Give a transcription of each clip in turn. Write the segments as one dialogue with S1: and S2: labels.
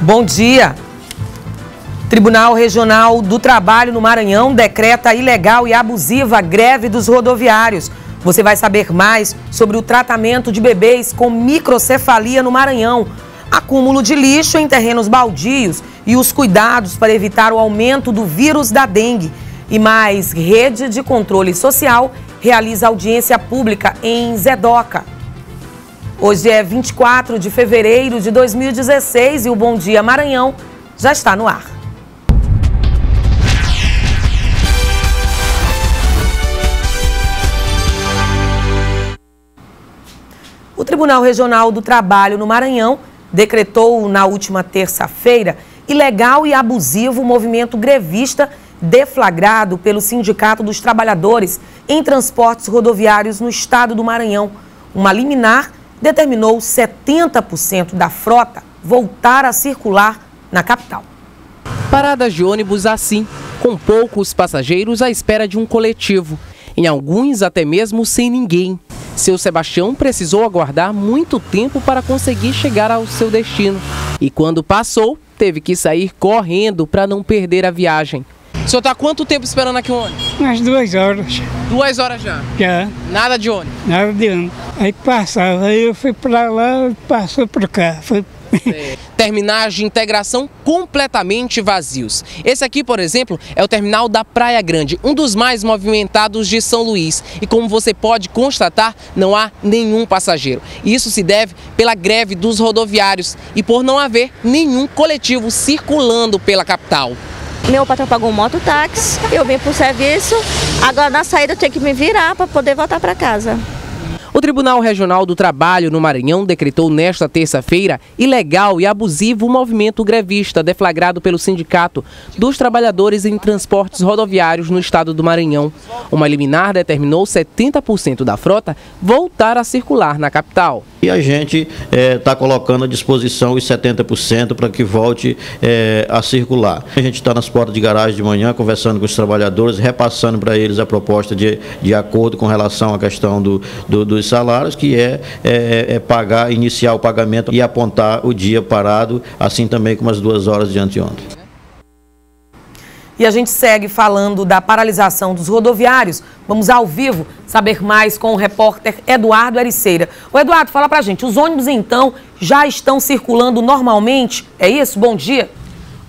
S1: Bom dia. Tribunal Regional do Trabalho no Maranhão decreta ilegal e abusiva greve dos rodoviários. Você vai saber mais sobre o tratamento de bebês com microcefalia no Maranhão, acúmulo de lixo em terrenos baldios e os cuidados para evitar o aumento do vírus da dengue. E mais, Rede de Controle Social realiza audiência pública em Zedoca. Hoje é 24 de fevereiro de 2016 e o Bom Dia Maranhão já está no ar. O Tribunal Regional do Trabalho no Maranhão decretou na última terça-feira ilegal e abusivo o movimento grevista deflagrado pelo Sindicato dos Trabalhadores em Transportes Rodoviários no estado do Maranhão. Uma liminar determinou 70% da frota voltar a circular na capital.
S2: Paradas de ônibus assim, com poucos passageiros à espera de um coletivo. Em alguns até mesmo sem ninguém. Seu Sebastião precisou aguardar muito tempo para conseguir chegar ao seu destino. E quando passou, teve que sair correndo para não perder a viagem. O senhor está quanto tempo esperando aqui o ônibus?
S3: Umas 2 horas.
S2: 2 horas já?
S3: Já.
S2: Nada de ônibus?
S3: Nada de ônibus. Aí passava, aí eu fui para lá, passou para cá.
S2: Terminais de integração completamente vazios. Esse aqui, por exemplo, é o terminal da Praia Grande, um dos mais movimentados de São Luís. E como você pode constatar, não há nenhum passageiro. Isso se deve pela greve dos rodoviários e por não haver nenhum coletivo circulando pela capital.
S4: Meu patrão pagou um mototáxi, eu vim para o serviço, agora na saída eu tenho que me virar para poder voltar para casa.
S2: O Tribunal Regional do Trabalho no Maranhão decretou nesta terça-feira ilegal e abusivo o movimento grevista deflagrado pelo Sindicato dos Trabalhadores em Transportes Rodoviários no estado do Maranhão. Uma liminar determinou 70% da frota voltar a circular na capital.
S5: E a gente está colocando à disposição os 70% para que volte a circular. A gente está nas portas de garagem de manhã conversando com os trabalhadores, repassando para eles a proposta de acordo com relação à questão dos salários, que é iniciar o pagamento e apontar o dia parado, assim também como as 2 horas de anteontem.
S1: E a gente segue falando da paralisação dos rodoviários. Vamos ao vivo saber mais com o repórter Eduardo Ericeira. Ô Eduardo, fala pra gente, os ônibus então já estão circulando normalmente? É isso? Bom dia.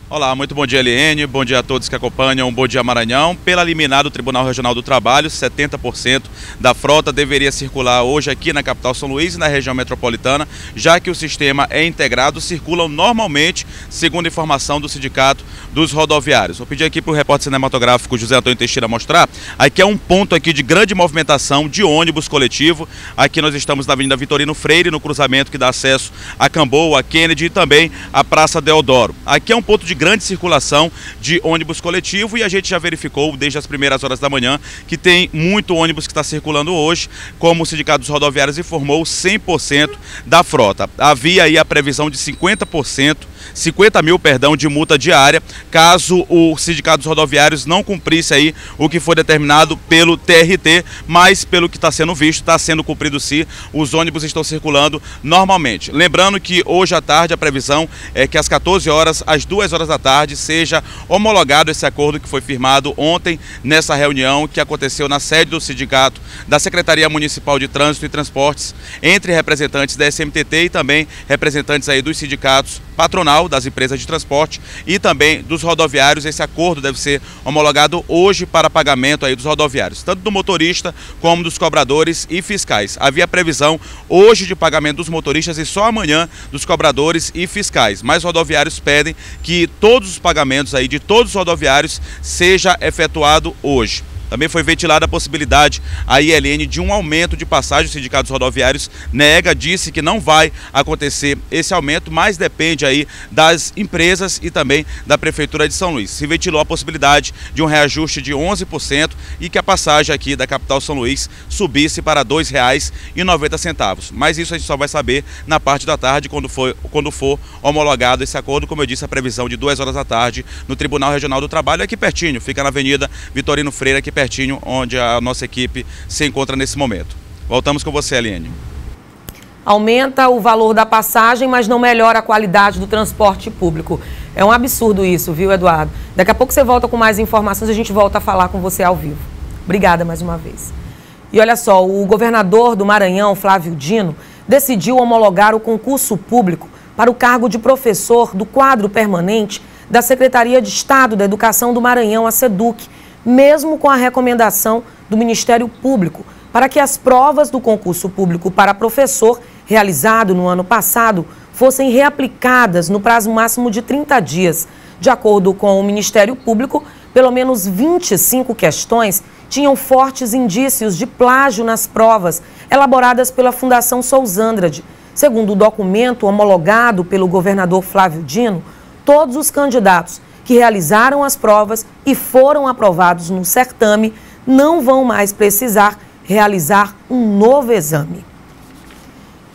S6: Olá, muito bom dia, Eliene. Bom dia a todos que acompanham. Bom dia, Maranhão. Pela liminar do Tribunal Regional do Trabalho, 70% da frota deveria circular hoje aqui na capital São Luís e na região metropolitana, já que o sistema é integrado, circulam normalmente, segundo informação do Sindicato dos Rodoviários. Vou pedir aqui para o repórter cinematográfico José Antônio Teixeira mostrar. Aqui é um ponto aqui de grande movimentação de ônibus coletivo. Aqui nós estamos na Avenida Vitorino Freire, no cruzamento que dá acesso a Camboa, a Kennedy e também a Praça Deodoro. Aqui é um ponto de grande circulação de ônibus coletivo e a gente já verificou desde as primeiras horas da manhã que tem muito ônibus que está circulando hoje, como o Sindicato dos Rodoviários informou, 100% da frota. Havia aí a previsão de 50 mil de multa diária, caso o Sindicato dos Rodoviários não cumprisse aí o que foi determinado pelo TRT, mas pelo que está sendo visto, está sendo cumprido sim, os ônibus estão circulando normalmente. Lembrando que hoje à tarde a previsão é que às 14 horas, às 2 horas da tarde, seja homologado esse acordo que foi firmado ontem nessa reunião que aconteceu na sede do sindicato da Secretaria Municipal de Trânsito e Transportes, entre representantes da SMTT e também representantes aí dos sindicatos patronal das empresas de transporte e também dos rodoviários. Esse acordo deve ser homologado hoje para pagamento aí dos rodoviários, tanto do motorista como dos cobradores e fiscais. Havia previsão hoje de pagamento dos motoristas e só amanhã dos cobradores e fiscais, mas rodoviários pedem que todos os pagamentos aí de todos os rodoviários seja efetuado hoje. Também foi ventilada a possibilidade, a ILN, de um aumento de passagem. O Sindicato dos Rodoviários nega, disse que não vai acontecer esse aumento, mas depende aí das empresas e também da Prefeitura de São Luís. Se ventilou a possibilidade de um reajuste de 11% e que a passagem aqui da capital São Luís subisse para R$ 2,90. Mas isso a gente só vai saber na parte da tarde, quando for homologado esse acordo. Como eu disse, a previsão de 2 horas da tarde no Tribunal Regional do Trabalho, aqui pertinho, fica na Avenida Vitorino Freire, aqui pertinho onde a nossa equipe se encontra nesse momento. Voltamos com você, Eliane.
S1: Aumenta o valor da passagem, mas não melhora a qualidade do transporte público. É um absurdo isso, viu, Eduardo? Daqui a pouco você volta com mais informações e a gente volta a falar com você ao vivo. Obrigada mais uma vez. E olha só, o governador do Maranhão, Flávio Dino, decidiu homologar o concurso público para o cargo de professor do quadro permanente da Secretaria de Estado da Educação do Maranhão, a SEDUC, mesmo com a recomendação do Ministério Público, para que as provas do concurso público para professor, realizado no ano passado, fossem reaplicadas no prazo máximo de 30 dias. De acordo com o Ministério Público, pelo menos 25 questões tinham fortes indícios de plágio nas provas elaboradas pela Fundação Sousandrade. Segundo o documento homologado pelo governador Flávio Dino, todos os candidatos que realizaram as provas e foram aprovados no certame não vão mais precisar realizar um novo exame.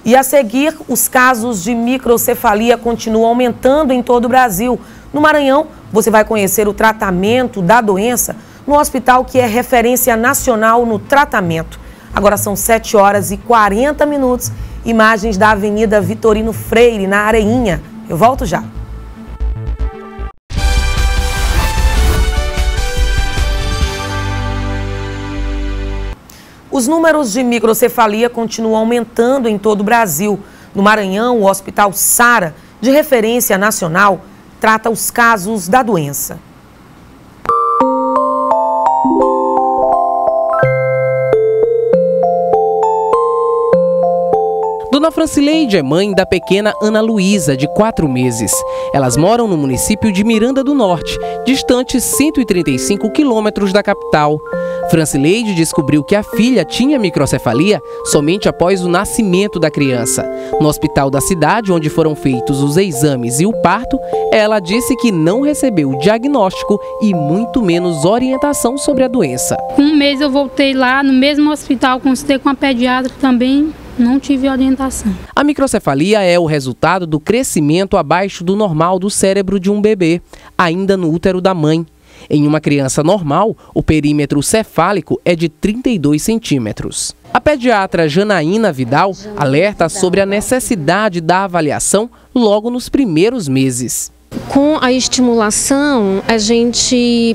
S1: E a seguir, os casos de microcefalia continuam aumentando em todo o Brasil. No Maranhão, você vai conhecer o tratamento da doença no hospital que é referência nacional no tratamento. Agora são 7h40, imagens da Avenida Vitorino Freire, na Areinha. Eu volto já. Os números de microcefalia continuam aumentando em todo o Brasil. No Maranhão, o Hospital Sara, de referência nacional, trata os casos da doença.
S2: Dona Francileide é mãe da pequena Ana Luísa, de 4 meses. Elas moram no município de Miranda do Norte, distante 135 quilômetros da capital. Francileide descobriu que a filha tinha microcefalia somente após o nascimento da criança. No hospital da cidade, onde foram feitos os exames e o parto, ela disse que não recebeu diagnóstico e muito menos orientação sobre a doença.
S7: Com um mês eu voltei lá, no mesmo hospital, consultei com a pediatra também. Não tive orientação.
S2: A microcefalia é o resultado do crescimento abaixo do normal do cérebro de um bebê, ainda no útero da mãe. Em uma criança normal, o perímetro cefálico é de 32 centímetros. A pediatra Janaína Vidal alerta sobre a necessidade da avaliação logo nos primeiros meses.
S8: Com a estimulação, a gente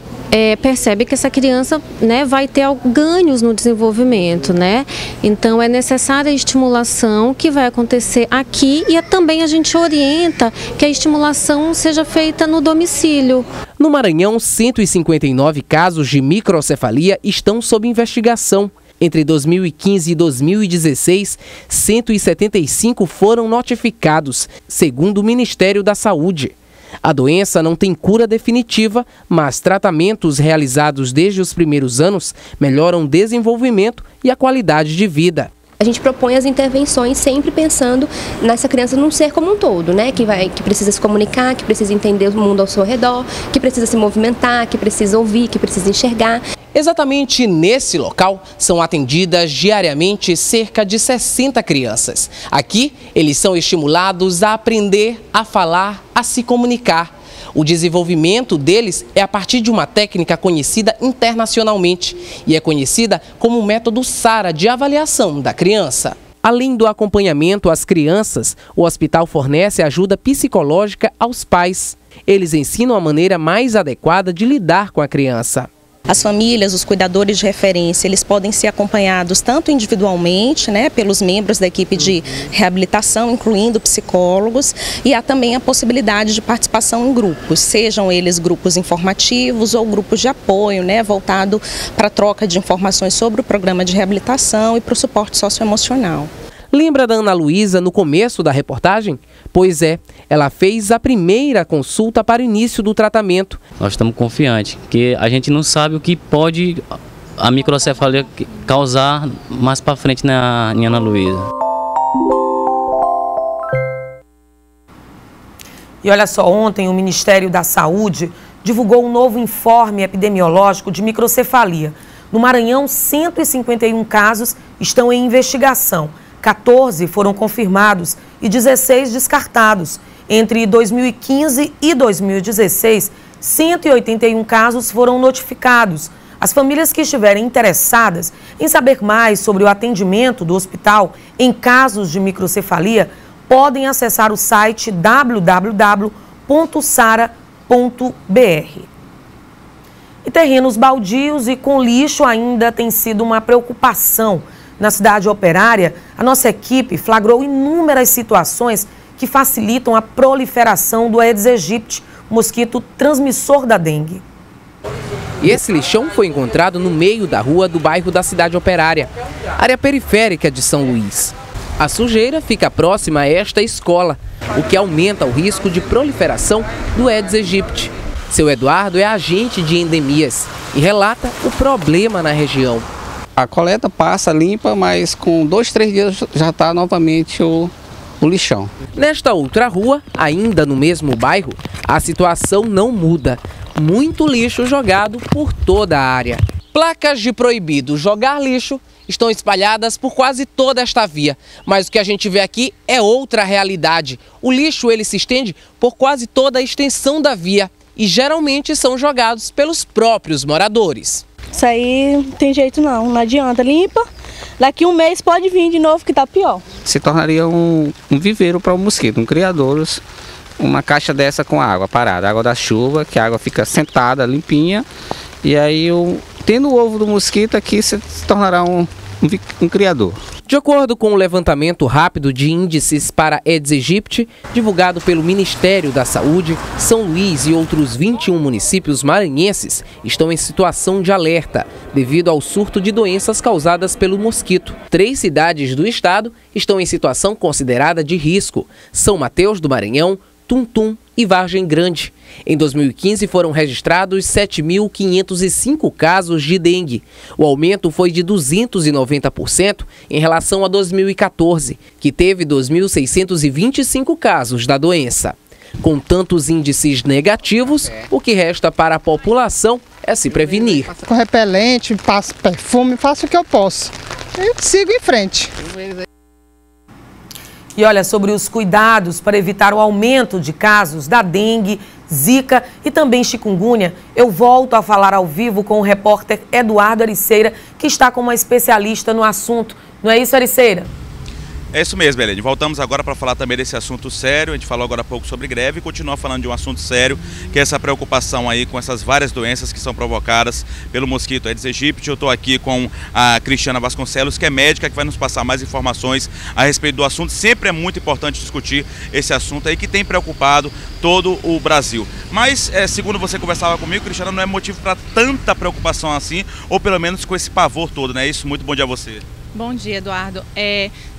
S8: percebe que essa criança, né, vai ter ganhos no desenvolvimento, né? Então é necessária a estimulação que vai acontecer aqui e também a gente orienta que a estimulação seja feita no domicílio.
S2: No Maranhão, 159 casos de microcefalia estão sob investigação. Entre 2015 e 2016, 175 foram notificados, segundo o Ministério da Saúde. A doença não tem cura definitiva, mas tratamentos realizados desde os primeiros anos melhoram o desenvolvimento e a qualidade de vida.
S9: A gente propõe as intervenções sempre pensando nessa criança num ser como um todo, né? Que precisa se comunicar, que precisa entender o mundo ao seu redor, que precisa se movimentar, que precisa ouvir, que precisa enxergar.
S2: Exatamente nesse local são atendidas diariamente cerca de 60 crianças. Aqui, eles são estimulados a aprender, a falar, a se comunicar. O desenvolvimento deles é a partir de uma técnica conhecida internacionalmente e é conhecida como o método Sara de avaliação da criança. Além do acompanhamento às crianças, o hospital fornece ajuda psicológica aos pais. Eles ensinam a maneira mais adequada de lidar com a criança.
S10: As famílias, os cuidadores de referência, eles podem ser acompanhados tanto individualmente, né, pelos membros da equipe de reabilitação, incluindo psicólogos, e há também a possibilidade de participação em grupos, sejam eles grupos informativos ou grupos de apoio, né, voltado para a troca de informações sobre o programa de reabilitação e para o suporte socioemocional.
S2: Lembra da Ana Luísa no começo da reportagem? Pois é, ela fez a primeira consulta para o início do tratamento.
S11: Nós estamos confiantes, que a gente não sabe o que pode a microcefalia causar mais para frente na Ana Luísa.
S1: E olha só, ontem o Ministério da Saúde divulgou um novo informe epidemiológico de microcefalia. No Maranhão, 151 casos estão em investigação. 14 foram confirmados e 16 descartados. Entre 2015 e 2016, 181 casos foram notificados. As famílias que estiverem interessadas em saber mais sobre o atendimento do hospital em casos de microcefalia podem acessar o site www.sara.br. E terrenos baldios e com lixo ainda tem sido uma preocupação. Na cidade operária, a nossa equipe flagrou inúmeras situações que facilitam a proliferação do Aedes aegypti, mosquito transmissor da dengue.
S2: E esse lixão foi encontrado no meio da rua do bairro da cidade operária, área periférica de São Luís. A sujeira fica próxima a esta escola, o que aumenta o risco de proliferação do Aedes aegypti. Seu Eduardo é agente de endemias e relata o problema na região.
S12: A coleta passa limpa, mas com 2, 3 dias já está novamente o lixão.
S2: Nesta outra rua, ainda no mesmo bairro, a situação não muda. Muito lixo jogado por toda a área. Placas de proibido jogar lixo estão espalhadas por quase toda esta via. Mas o que a gente vê aqui é outra realidade. O lixo ele se estende por quase toda a extensão da via e geralmente são jogados pelos próprios moradores.
S13: Isso aí não tem jeito não adianta, limpa, daqui um mês pode vir de novo que tá pior.
S12: Se tornaria um viveiro para o mosquito, um criadouro, uma caixa dessa com água parada, água da chuva, que a água fica sentada, limpinha, e aí tendo o ovo do mosquito aqui se tornará um criador.
S2: De acordo com o levantamento rápido de índices para Aedes aegypti, divulgado pelo Ministério da Saúde, São Luís e outros 21 municípios maranhenses estão em situação de alerta, devido ao surto de doenças causadas pelo mosquito. 3 cidades do estado estão em situação considerada de risco: São Mateus do Maranhão, Tuntum e Vargem Grande. Em 2015 foram registrados 7.505 casos de dengue. O aumento foi de 290% em relação a 2014, que teve 2.625 casos da doença. Com tantos índices negativos, o que resta para a população é se prevenir.
S14: Com repelente, passo perfume, faço o que eu posso. Eu sigo em frente.
S1: E olha, sobre os cuidados para evitar o aumento de casos da dengue, zika e também chikungunya, eu volto a falar ao vivo com o repórter Eduardo Ericeira, que está como uma especialista no assunto. Não é isso, Ericeira?
S6: É isso mesmo, Helene. Voltamos agora para falar também desse assunto sério. A gente falou agora há pouco sobre greve e continua falando de um assunto sério, que é essa preocupação aí com essas várias doenças que são provocadas pelo mosquito Aedes aegypti. Eu estou aqui com a Cristiana Vasconcelos, que é médica, que vai nos passar mais informações a respeito do assunto. Sempre é muito importante discutir esse assunto aí que tem preocupado todo o Brasil. Mas, segundo você conversava comigo, Cristiana, não é motivo para tanta preocupação assim, ou pelo menos com esse pavor todo, né? Isso, muito bom dia a você.
S15: Bom dia, Eduardo.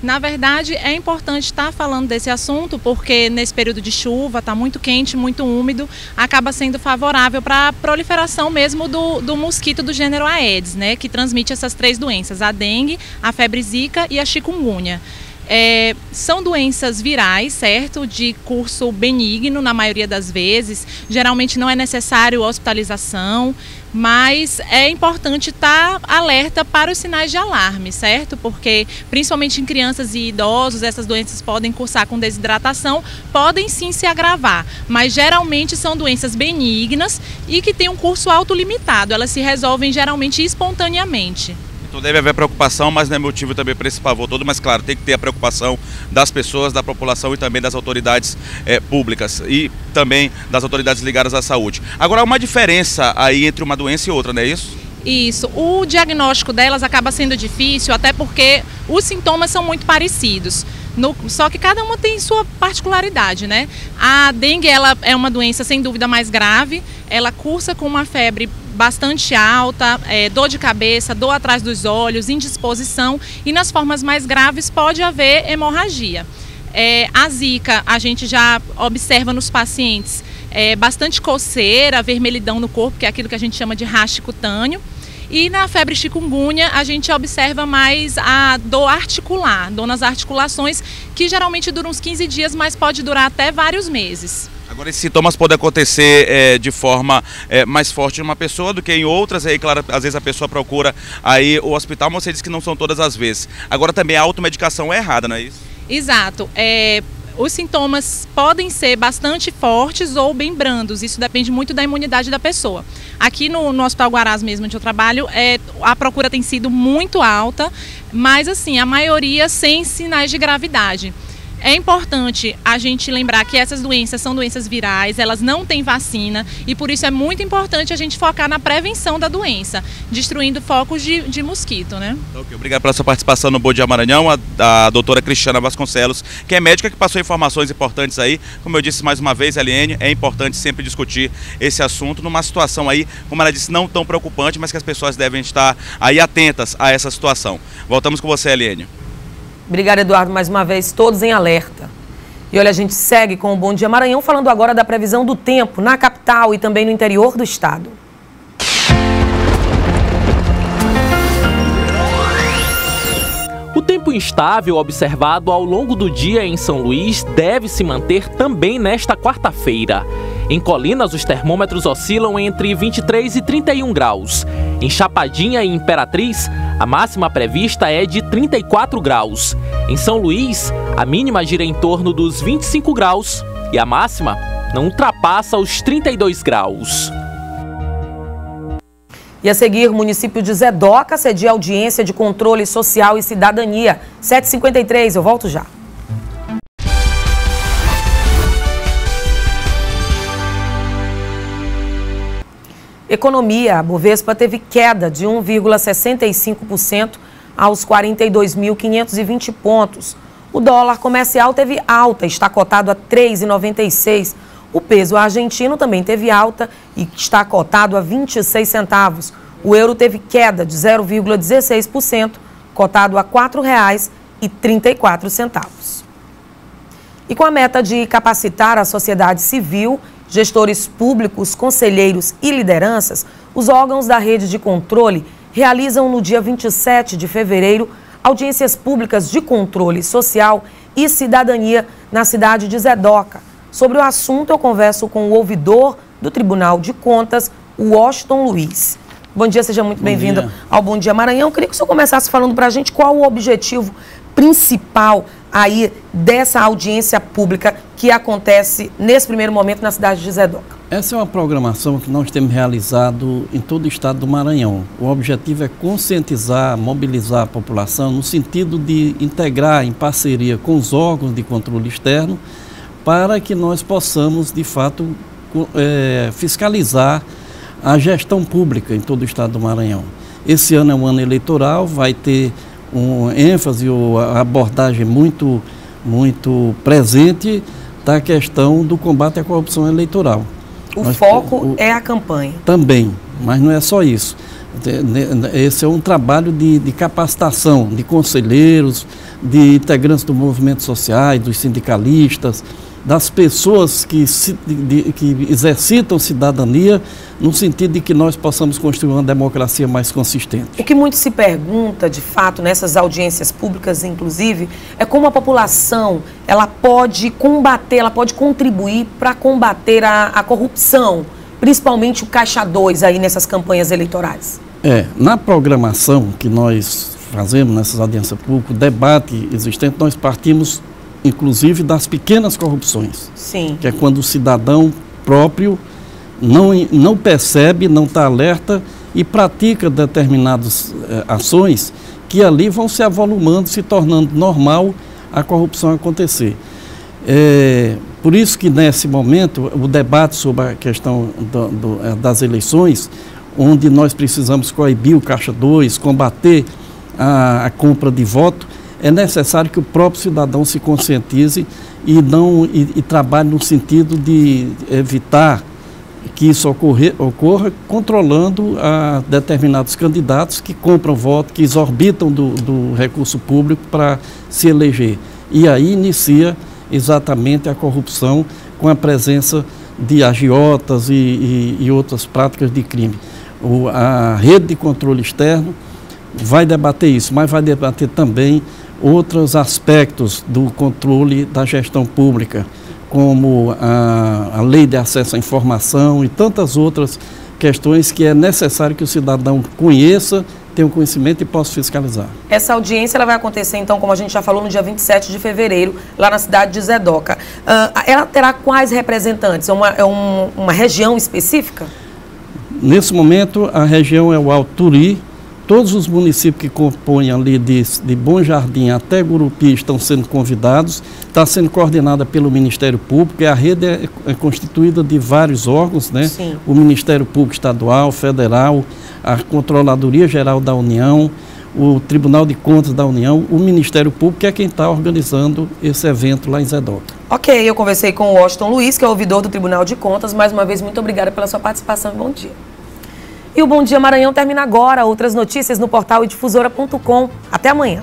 S15: Na verdade, é importante estar falando desse assunto porque nesse período de chuva, está muito quente, muito úmido, acaba sendo favorável para a proliferação mesmo do mosquito do gênero Aedes, né, que transmite essas 3 doenças, a dengue, a febre zika e a chikungunya. São doenças virais, certo? De curso benigno na maioria das vezes, geralmente não é necessário hospitalização, mas é importante estar alerta para os sinais de alarme, certo? Porque principalmente em crianças e idosos, essas doenças podem cursar com desidratação, podem sim se agravar, mas geralmente são doenças benignas e que têm um curso autolimitado, elas se resolvem geralmente espontaneamente.
S6: Então deve haver preocupação, mas não é motivo também para esse pavor todo, mas claro, tem que ter a preocupação das pessoas, da população e também das autoridades públicas e também das autoridades ligadas à saúde. Agora, há uma diferença aí entre uma doença e outra, não é isso?
S15: Isso, o diagnóstico delas acaba sendo difícil, até porque os sintomas são muito parecidos. Só que cada uma tem sua particularidade, né? A dengue ela é uma doença sem dúvida mais grave, ela cursa com uma febre bastante alta, dor de cabeça, dor atrás dos olhos, indisposição e nas formas mais graves pode haver hemorragia. A zika a gente já observa nos pacientes bastante coceira, vermelhidão no corpo, que é aquilo que a gente chama de raste cutâneo. E na febre chikungunya a gente observa mais a dor articular, dor nas articulações, que geralmente dura uns 15 dias, mas pode durar até vários meses.
S6: Agora, esses sintomas podem acontecer de forma mais forte em uma pessoa do que em outras, aí claro, às vezes a pessoa procura aí o hospital, mas você diz que não são todas as vezes. Agora também a automedicação é errada, não é isso?
S15: Exato. os sintomas podem ser bastante fortes ou bem brandos, isso depende muito da imunidade da pessoa. Aqui no Hospital Guarás mesmo, onde eu trabalho, a procura tem sido muito alta, mas assim, a maioria sem sinais de gravidade. É importante a gente lembrar que essas doenças são doenças virais, elas não têm vacina e por isso é muito importante a gente focar na prevenção da doença, destruindo focos de mosquito, né?
S6: Okay, obrigado pela sua participação no Bom Dia Maranhão, a doutora Cristiana Vasconcelos, que é médica, que passou informações importantes aí. Como eu disse mais uma vez, Eliene, é importante sempre discutir esse assunto numa situação aí, como ela disse, não tão preocupante, mas que as pessoas devem estar aí atentas a essa situação. Voltamos com você, Eliene.
S1: Obrigada, Eduardo, mais uma vez, todos em alerta. E olha, a gente segue com o Bom Dia Maranhão, falando agora da previsão do tempo na capital e também no interior do estado.
S16: O tempo instável observado ao longo do dia em São Luís deve se manter também nesta quarta-feira. Em Colinas, os termômetros oscilam entre 23 e 31 graus. Em Chapadinha e Imperatriz, a máxima prevista é de 34 graus. Em São Luís, a mínima gira em torno dos 25 graus e a máxima não ultrapassa os 32 graus.
S1: E a seguir, o município de Zedoca cedia audiência de controle social e cidadania. 7h53, eu volto já. Economia, a Bovespa teve queda de 1,65% aos 42.520 pontos. O dólar comercial teve alta, está cotado a R$ 3,96. O peso argentino também teve alta e está cotado a 26 centavos. O euro teve queda de 0,16%, cotado a R$ 4,34. E com a meta de capacitar a sociedade civil, gestores públicos, conselheiros e lideranças, os órgãos da rede de controle realizam no dia 27 de fevereiro audiências públicas de controle social e cidadania na cidade de Zedoca. Sobre o assunto, eu converso com o ouvidor do Tribunal de Contas, o Washington Luiz. Bom dia, seja muito bem-vindo ao Bom Dia Maranhão. Eu queria que o senhor começasse falando para a gente qual o objetivo principal aí dessa audiência pública que acontece nesse primeiro momento na cidade de Zedoca.
S17: Essa é uma programação que nós temos realizado em todo o estado do Maranhão. O objetivo é conscientizar, mobilizar a população no sentido de integrar em parceria com os órgãos de controle externo para que nós possamos, de fato, fiscalizar a gestão pública em todo o estado do Maranhão. Esse ano é um ano eleitoral, vai ter um ênfase ou abordagem muito presente da questão do combate à corrupção eleitoral.
S1: O foco é a campanha.
S17: Também, mas não é só isso. Esse é um trabalho de capacitação de conselheiros, de integrantes dos movimentos sociais, dos sindicalistas, das pessoas que exercitam cidadania, no sentido de que nós possamos construir uma democracia mais consistente.
S1: O que muito se pergunta, de fato, nessas audiências públicas, inclusive, é como a população ela pode combater, ela pode contribuir para combater a corrupção, principalmente o Caixa 2 aí nessas campanhas eleitorais.
S17: Na programação que nós fazemos nessas audiências públicas, o debate existente, nós partimos inclusive das pequenas corrupções.
S1: Sim.
S17: Que é quando o cidadão próprio não percebe, não está alerta e pratica determinadas ações que ali vão se avolumando, se tornando normal a corrupção acontecer. Por isso que nesse momento o debate sobre a questão das eleições, onde nós precisamos coibir o Caixa 2, combater a compra de voto, é necessário que o próprio cidadão se conscientize e trabalhe no sentido de evitar que isso ocorra controlando determinados candidatos que compram voto, que exorbitam do recurso público para se eleger. E aí inicia exatamente a corrupção com a presença de agiotas e outras práticas de crime. A rede de controle externo vai debater isso, mas vai debater também outros aspectos do controle da gestão pública, como a lei de acesso à informação e tantas outras questões que é necessário que o cidadão conheça tenho conhecimento e posso fiscalizar.
S1: Essa audiência ela vai acontecer, então, como a gente já falou, no dia 27 de fevereiro, lá na cidade de Zedoca. Ela terá quais representantes? É uma região específica?
S17: Nesse momento, a região é o Alto Turi. Todos os municípios que compõem ali de Bom Jardim até Gurupi estão sendo convidados. Está sendo coordenada pelo Ministério Público, e a rede é constituída de vários órgãos, né?
S1: Sim.
S17: O Ministério Público Estadual, Federal, a Controladoria Geral da União, o Tribunal de Contas da União, o Ministério Público, que é quem está organizando esse evento lá em Zedoca.
S1: Ok, eu conversei com o Washington Luiz, que é ouvidor do Tribunal de Contas. Mais uma vez, muito obrigada pela sua participação e bom dia. E o Bom Dia Maranhão termina agora. Outras notícias no portal idifusora.com. Até amanhã.